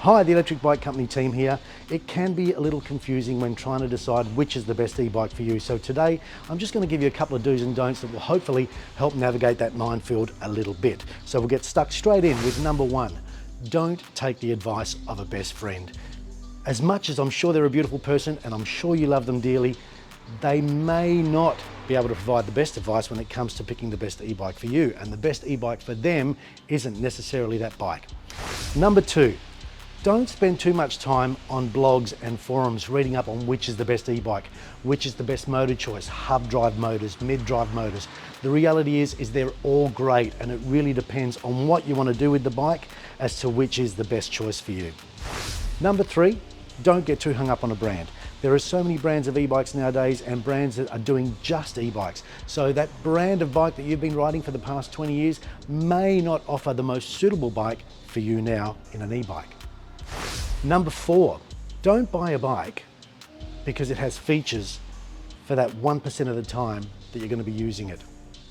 Hi, the Electric Bike Company team here. It can be a little confusing when trying to decide which is the best e-bike for you. So today, I'm just going to give you a couple of do's and don'ts that will hopefully help navigate that minefield a little bit. So we'll get stuck straight in with number one. Don't take the advice of a best friend. As much as I'm sure they're a beautiful person and I'm sure you love them dearly, they may not be able to provide the best advice when it comes to picking the best e-bike for you. And the best e-bike for them isn't necessarily that bike. Number two, don't spend too much time on blogs and forums reading up on which is the best e-bike, which is the best motor choice, hub drive motors, mid-drive motors. The reality is they're all great, and it really depends on what you want to do with the bike as to which is the best choice for you. Number three, don't get too hung up on a brand. There are so many brands of e-bikes nowadays and brands that are doing just e-bikes. So that brand of bike that you've been riding for the past 20 years may not offer the most suitable bike for you now in an e-bike. Number four, don't buy a bike because it has features for that 1% of the time that you're going to be using it.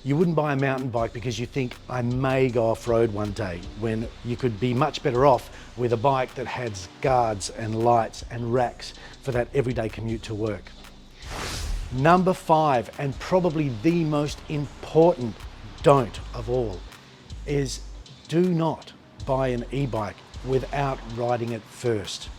You wouldn't buy a mountain bike because you think, I may go off-road one day, when you could be much better off with a bike that has guards and lights and racks for that everyday commute to work. Number five, and probably the most important don't of all, is do not buy an e-bike without riding it first.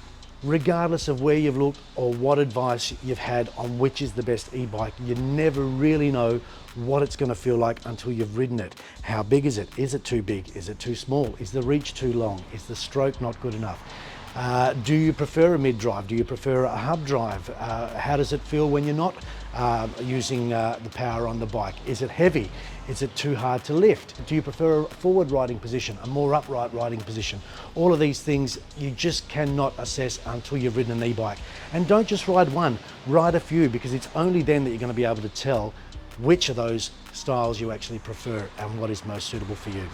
Regardless of where you've looked or what advice you've had on which is the best e-bike, you never really know what it's going to feel like until you've ridden it. How big is it? Is it too big? Is it too small? Is the reach too long? Is the stroke not good enough? Do you prefer a mid-drive? Do you prefer a hub drive? How does it feel when you're not using the power on the bike? Is it heavy? Is it too hard to lift? Do you prefer a forward riding position, a more upright riding position? All of these things you just cannot assess until you've ridden an e-bike. And don't just ride one, ride a few, because it's only then that you're going to be able to tell which of those styles you actually prefer and what is most suitable for you.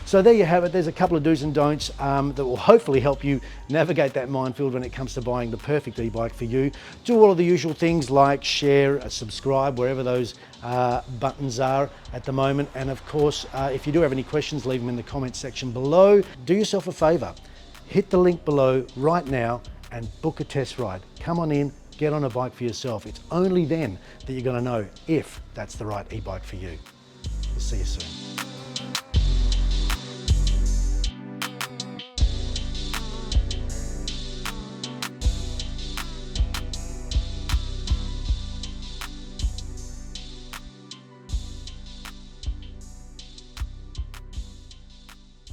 So there you have it. There's a couple of do's and don'ts that will hopefully help you navigate that minefield when it comes to buying the perfect e-bike for you. Do all of the usual things like share, subscribe, wherever those buttons are at the moment. And of course, if you do have any questions, leave them in the comments section below. Do yourself a favor, hit the link below right now and book a test ride. Come on in, get on a bike for yourself. It's only then that you're going to know if that's the right e-bike for you. We'll see you soon.